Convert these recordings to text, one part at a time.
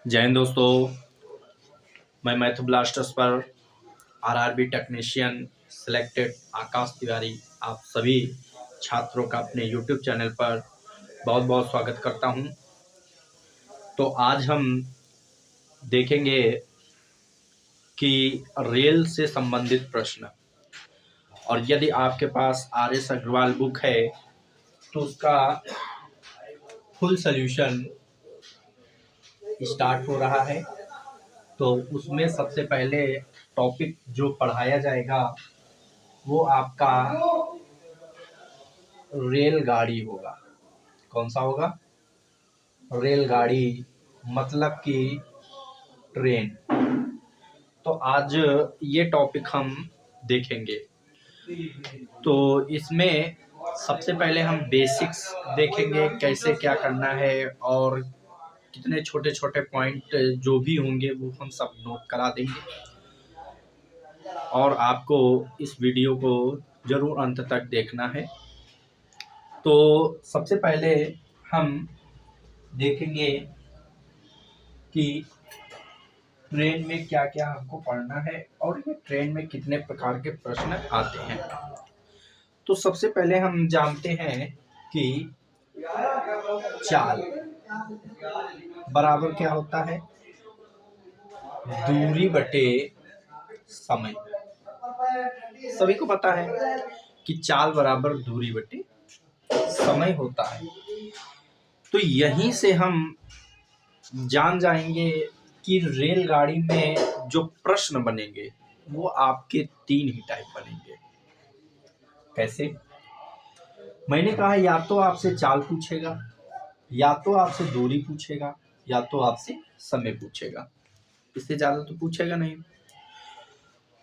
जय हिंद दोस्तों, मैं मैथ ब्लास्टर्स पर आरआरबी टेक्नीशियन सिलेक्टेड आकाश तिवारी आप सभी छात्रों का अपने यूट्यूब चैनल पर बहुत बहुत स्वागत करता हूं। तो आज हम देखेंगे कि रेल से संबंधित प्रश्न, और यदि आपके पास आर.एस. अग्रवाल बुक है तो उसका फुल सॉल्यूशन स्टार्ट हो रहा है। तो उसमें सबसे पहले टॉपिक जो पढ़ाया जाएगा वो आपका रेलगाड़ी होगा। कौन सा होगा? रेलगाड़ी, मतलब कि ट्रेन। तो आज ये टॉपिक हम देखेंगे। तो इसमें सबसे पहले हम बेसिक्स देखेंगे, कैसे क्या करना है और कितने छोटे छोटे पॉइंट जो भी होंगे वो हम सब नोट करा देंगे। और आपको इस वीडियो को जरूर अंत तक देखना है। तो सबसे पहले हम देखेंगे कि ट्रेन में क्या क्या हमको पढ़ना है और ये ट्रेन में कितने प्रकार के प्रश्न आते हैं। तो सबसे पहले हम जानते हैं कि चाल बराबर क्या होता है? दूरी बटे समय। सभी को पता है कि चाल बराबर दूरी बटे समय होता है। तो यहीं से हम जान जाएंगे कि रेलगाड़ी में जो प्रश्न बनेंगे वो आपके 3 ही टाइप बनेंगे। कैसे? मैंने कहा या तो आपसे चाल पूछेगा, या तो आपसे दूरी पूछेगा, या तो आपसे समय पूछेगा। इससे ज्यादा तो पूछेगा नहीं।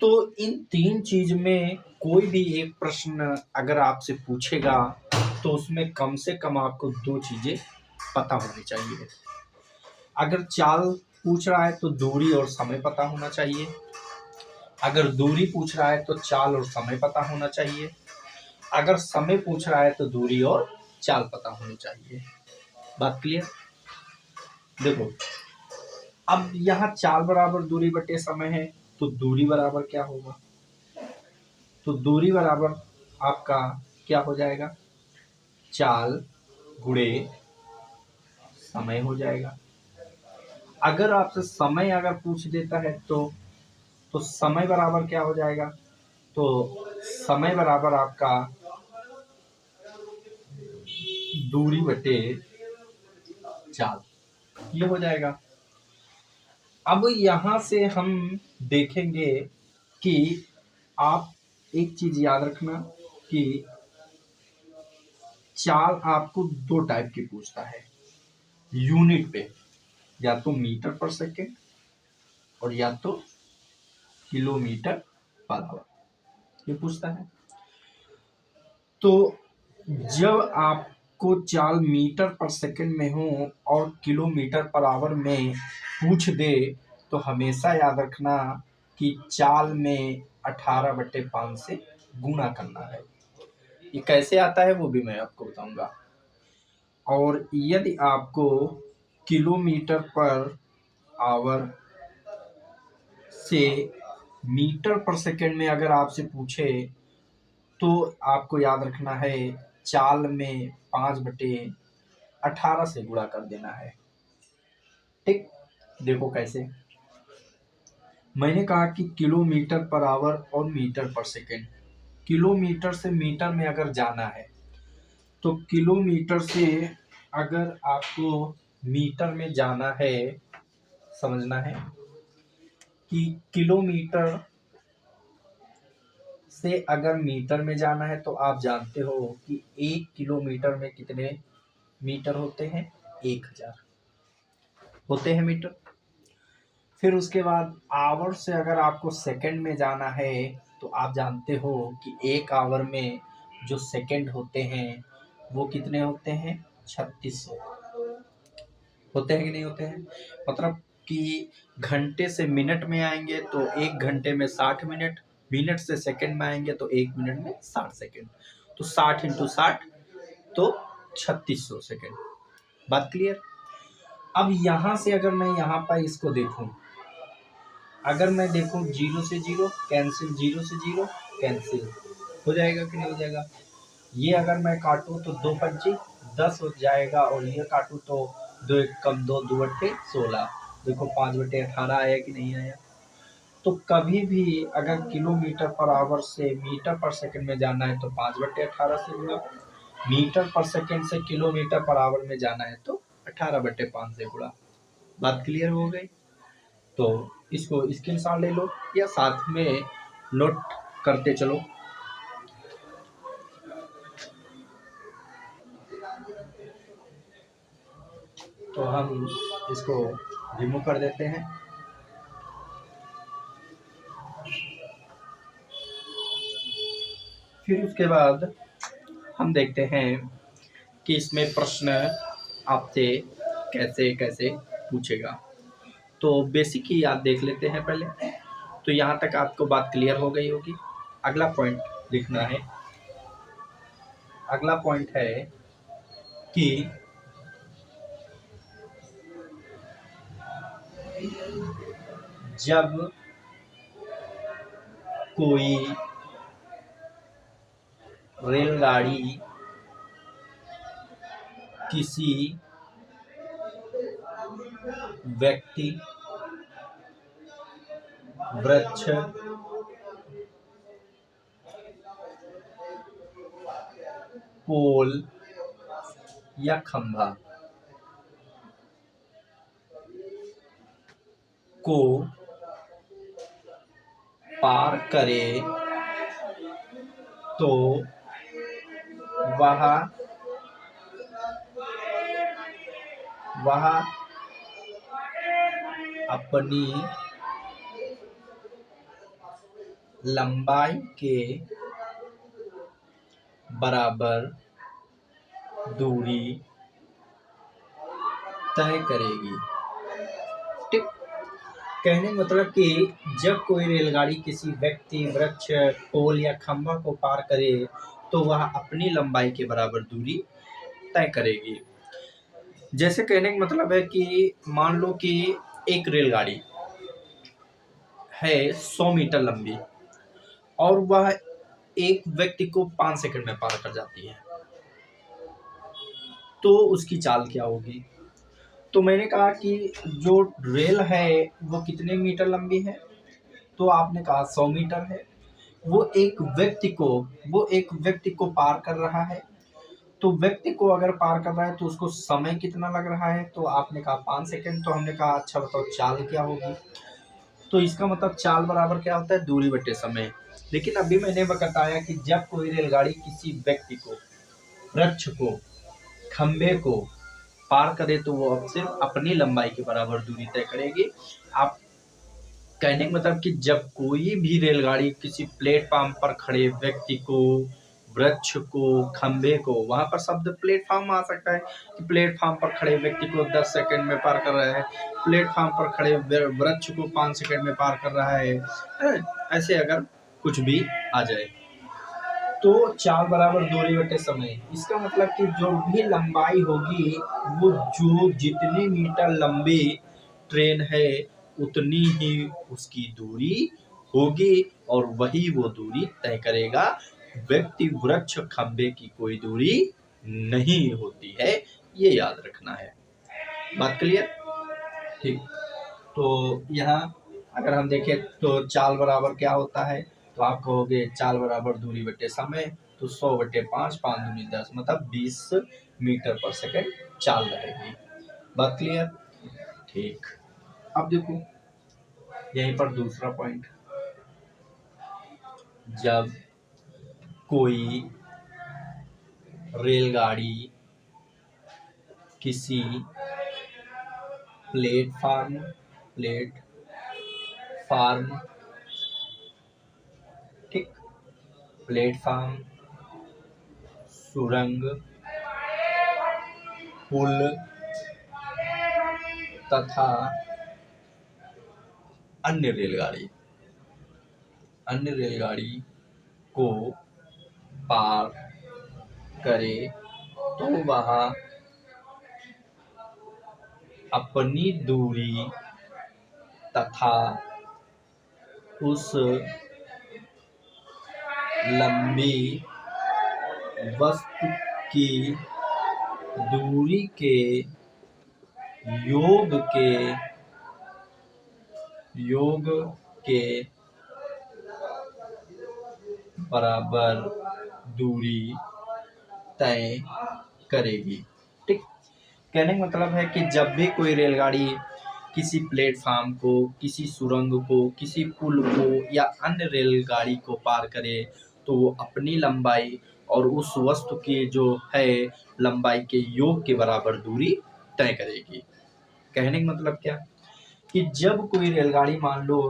तो इन 3 चीज में कोई भी एक प्रश्न अगर आपसे पूछेगा तो उसमें कम से कम आपको 2 चीजें पता होनी चाहिए। अगर चाल पूछ रहा है तो दूरी और समय पता होना चाहिए। अगर दूरी पूछ रहा है तो चाल और समय पता होना चाहिए। अगर समय पूछ रहा है तो दूरी और चाल पता होनी चाहिए। बात क्लियर? देखो, अब यहाँ चाल बराबर दूरी बटे समय है तो दूरी बराबर क्या होगा? तो दूरी बराबर आपका क्या हो जाएगा? चाल गुणे समय हो जाएगा। अगर आपसे समय अगर पूछ देता है तो समय बराबर क्या हो जाएगा? तो समय बराबर आपका दूरी बटे चाल, ये हो जाएगा। अब यहां से हम देखेंगे कि आप एक चीज याद रखना कि चाल आपको 2 टाइप की पूछता है यूनिट पे, या तो मीटर पर सेकेंड और या तो किलोमीटर पर आवर, ये पूछता है। तो जब आपको चाल मीटर पर सेकंड में हो और किलोमीटर पर आवर में पूछ दे तो हमेशा याद रखना कि चाल में 18/5 से गुणा करना है। ये कैसे आता है वो भी मैं आपको बताऊंगा। और यदि आपको किलोमीटर पर आवर से मीटर पर सेकंड में अगर आपसे पूछे तो आपको याद रखना है चाल में 5/18 से गुणा कर देना है। ठीक, देखो कैसे। मैंने कहा कि किलोमीटर पर आवर और मीटर पर सेकेंड। किलोमीटर से मीटर में अगर जाना है तो किलोमीटर से अगर आपको मीटर में जाना है, समझना है कि किलोमीटर से अगर मीटर में जाना है तो आप जानते हो कि 1 किलोमीटर में कितने मीटर होते हैं? 1000 होते हैं मीटर। फिर उसके बाद आवर से अगर आपको सेकंड में जाना है तो आप जानते हो कि 1 आवर में जो सेकंड होते हैं वो कितने होते हैं? 3600 होते हैं कि नहीं होते हैं? मतलब कि घंटे से मिनट में आएंगे तो 1 घंटे में 60 मिनट, मिनट से सेकंड में आएंगे तो 1 मिनट में 60 सेकंड। तो 60 × 60 तो 3600 सेकंड। बात क्लियर? अब यहाँ से अगर मैं यहाँ पर इसको देखूं, अगर मैं देखूं 0 से 0 कैंसिल, 0 से 0 कैंसिल, हो जाएगा कि नहीं हो जाएगा। ये अगर मैं काटूं तो 2 पच्ची 10 हो जाएगा, और ये काटूं तो 2 एक कम 2, 2 अट्ठे 16। देखो 5 बटे 18 आया कि नहीं आया। तो कभी भी अगर किलोमीटर पर आवर से मीटर पर सेकंड में जाना है तो 5 बटे 18 से गुणा, मीटर पर सेकंड से किलोमीटर पर आवर में जाना है तो 18 बटे 5 से गुणा। बात क्लियर हो गई। तो इसको स्क्रीनशॉट ले लो या साथ में नोट करते चलो। तो हम इसको रिमूव कर देते हैं। फिर उसके बाद हम देखते हैं कि इसमें प्रश्न आपसे कैसे कैसे पूछेगा। तो बेसिक ही याद देख लेते हैं पहले। तो यहाँ तक आपको बात क्लियर हो गई होगी। अगला पॉइंट लिखना है। अगला पॉइंट है कि जब कोई रेलगाड़ी किसी व्यक्ति, वृक्ष, पोल या खंभा को पार करे तो वह अपनी लंबाई के बराबर दूरी तय करेगी। ठीक। कहने का मतलब कि जब कोई रेलगाड़ी किसी व्यक्ति, वृक्ष, पोल या खंभा को पार करे तो वह अपनी लंबाई के बराबर दूरी तय करेगी। जैसे कहने का मतलब है कि मान लो कि एक रेलगाड़ी है 100 मीटर लंबी और वह एक व्यक्ति को 5 सेकंड में पार कर जाती है, तो उसकी चाल क्या होगी। तो मैंने कहा कि जो रेल है वो कितने मीटर लंबी है, तो आपने कहा 100 मीटर है। वो एक व्यक्ति को पार कर रहा है। तो व्यक्ति को अगर पार कर रहा है तो उसको समय कितना लग रहा है, तो आपने कहा 5 सेकंड। तो हमने कहा अच्छा बताओ चाल क्या होगी। तो इसका मतलब चाल बराबर क्या होता है, दूरी बटे समय। लेकिन अभी मैंने बताया कि जब कोई रेलगाड़ी किसी व्यक्ति को, वृक्ष को, खंभे को पार करे तो वो अब सिर्फ अपनी लंबाई के बराबर दूरी तय करेगी। आप कहने का मतलब कि जब कोई भी रेलगाड़ी किसी प्लेटफॉर्म पर खड़े व्यक्ति को, वृक्ष को, खंभे को, वहां पर शब्द प्लेटफॉर्म आ सकता है कि प्लेटफॉर्म पर खड़े व्यक्ति को 10 सेकंड में पार कर रहा है, प्लेटफॉर्म पर खड़े वृक्ष को 5 सेकंड में पार कर रहा है। ऐसे अगर कुछ भी आ जाए तो चाल बराबर दूरी बटे समय। इसका मतलब कि जो भी लंबाई होगी, वो जो जितने मीटर लंबी ट्रेन है उतनी ही उसकी दूरी होगी, और वही वो दूरी तय करेगा। व्यक्ति, वृक्ष, खंभे की कोई दूरी नहीं होती है, ये याद रखना है। बात क्लियर। ठीक। तो यहाँ अगर हम देखें तो चाल बराबर क्या होता है, तो आप कहोगे चाल बराबर दूरी बटे समय। तो 100 बटे 5, 5 दूनी 10, मतलब 20 मीटर पर सेकंड चाल रहेगी। बात क्लियर। ठीक। अब देखो यहीं पर दूसरा पॉइंट, जब कोई रेलगाड़ी किसी प्लेटफार्म, ठीक, प्लेटफार्म, सुरंग, पुल तथा अन्य रेलगाड़ी को पार करे तो वह अपनी दूरी तथा उस लंबी वस्तु की दूरी के योग के बराबर दूरी तय करेगी। ठीक, कहने का मतलब है कि जब भी कोई रेलगाड़ी किसी प्लेटफार्म को, किसी सुरंग को, किसी पुल को या अन्य रेलगाड़ी को पार करे तो वो अपनी लंबाई और उस वस्तु की जो है लंबाई के योग के बराबर दूरी तय करेगी। कहने का मतलब क्या कि जब कोई रेलगाड़ी, मान लो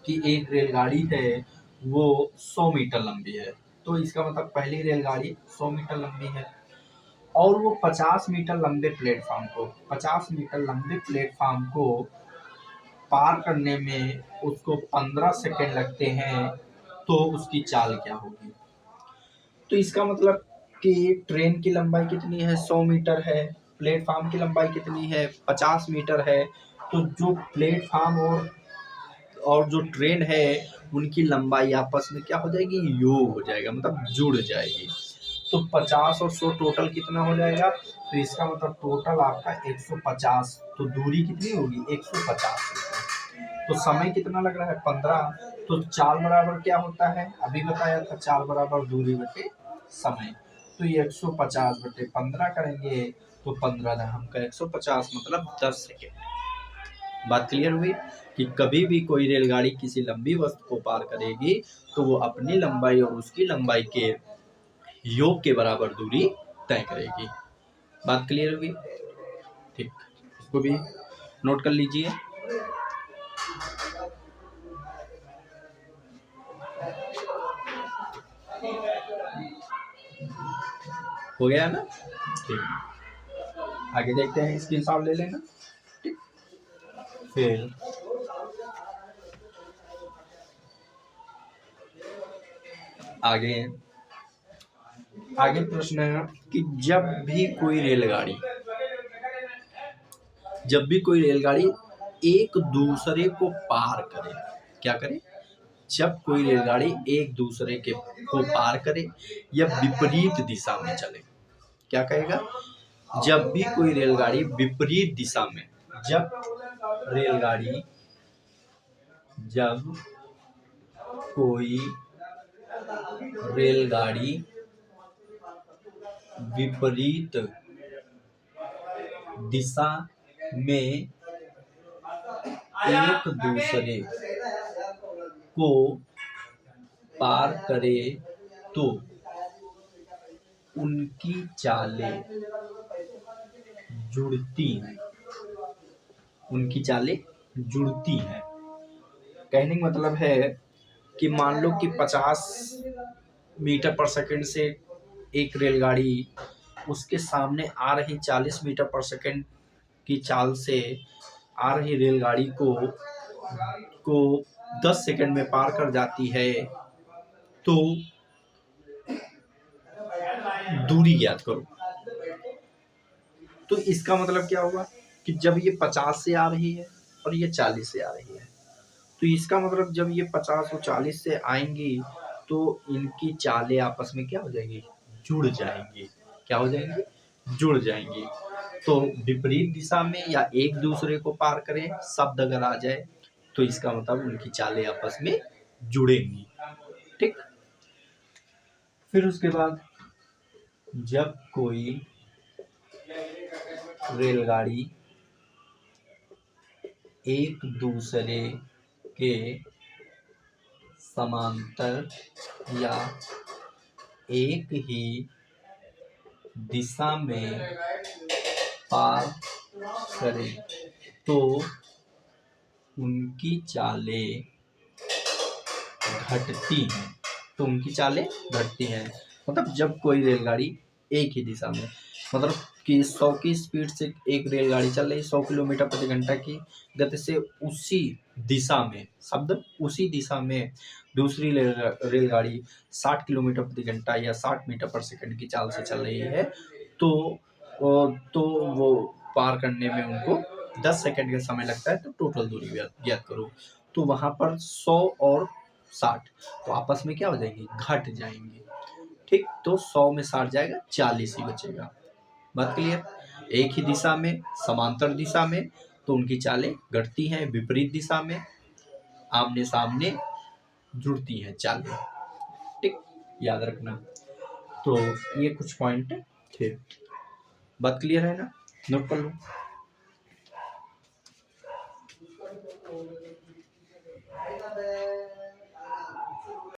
कि एक रेलगाड़ी है वो 100 मीटर लंबी है, तो इसका मतलब पहली रेलगाड़ी 100 मीटर लंबी है और वो 50 मीटर लंबे प्लेटफार्म को पार करने में उसको 15 सेकेंड लगते हैं, तो उसकी चाल क्या होगी। तो इसका मतलब कि ट्रेन की लंबाई कितनी है, 100 मीटर है, प्लेटफार्म की लंबाई कितनी है, 50 मीटर है, तो जो प्लेटफार्म और जो ट्रेन है उनकी लंबाई आपस में क्या हो जाएगी, योग हो जाएगा, मतलब जुड़ जाएगी। तो 50 और 100 टोटल कितना हो जाएगा, तो इसका मतलब टोटल आपका 150। तो दूरी कितनी होगी, 150। तो समय कितना लग रहा है, 15। तो चाल बराबर क्या होता है, अभी बताया था, चाल बराबर दूरी बटे समय। तो ये 150 बटे 15 करेंगे तो 15 हम का 150 मतलब 10 सेकेंड। बात क्लियर हुई कि कभी भी कोई रेलगाड़ी किसी लंबी वस्तु को पार करेगी तो वो अपनी लंबाई और उसकी लंबाई के योग के बराबर दूरी तय करेगी। बात क्लियर हुई, ठीक, इसको भी नोट कर लीजिए। हो गया ना, ठीक, आगे देखते हैं, स्क्रीनशॉट ले लेना। ठीक, फिर आगे प्रश्न है कि जब भी कोई रेलगाड़ी एक दूसरे को पार करे, क्या करे, जब कोई रेलगाड़ी एक दूसरे को पार करे या विपरीत दिशा में चले, क्या कहेगा, जब भी कोई रेलगाड़ी विपरीत दिशा में, जब कोई रेलगाड़ी विपरीत दिशा में एक दूसरे को पार करे तो उनकी चालें जुड़ती हैं। कहने का मतलब है कि मान लो कि 50 मीटर पर सेकंड से एक रेलगाड़ी उसके सामने आ रही 40 मीटर पर सेकंड की चाल से आ रही रेलगाड़ी को 10 सेकंड में पार कर जाती है, तो दूरी ज्ञात करो। तो इसका मतलब क्या होगा कि जब ये 50 से आ रही है और ये 40 से आ रही है, तो इसका मतलब जब ये 50 और 40 से आएंगी तो इनकी चालें आपस में क्या हो जाएंगी, जुड़ जाएंगी। क्या हो जाएंगी, जुड़ जाएंगी। तो विपरीत दिशा में या एक दूसरे को पार करें शब्द अगर आ जाए तो इसका मतलब उनकी चालें आपस में जुड़ेंगी। ठीक, फिर उसके बाद जब कोई रेलगाड़ी एक दूसरे के समांतर या एक ही दिशा में पार करे तो उनकी चालें घटती हैं। मतलब जब कोई रेलगाड़ी एक ही दिशा में, मतलब कि 100 की स्पीड से एक रेलगाड़ी चल रही 100 किलोमीटर प्रति घंटा की गति से, उसी दिशा में दूसरी रेलगाड़ी 60 किलोमीटर प्रति घंटा या 60 मीटर पर सेकंड की चाल से चल रही है, तो वो पार करने में उनको 10 सेकंड का समय लगता है, तो टोटल दूरी ज्ञात करो। तो वहां पर 100 और 60 तो आपस में क्या हो जाएंगे, घट जाएंगे। ठीक, तो 100 में 60 जाएगा, 40 ही बचेगा। बात क्लियर। एक ही दिशा में, समांतर दिशा में, तो उनकी चालें घटती हैं, विपरीत दिशा में आमने सामने जुड़ती हैं चालें। ठीक, याद रखना। तो ये कुछ पॉइंट थे। बात क्लियर है ना, नोट कर लो।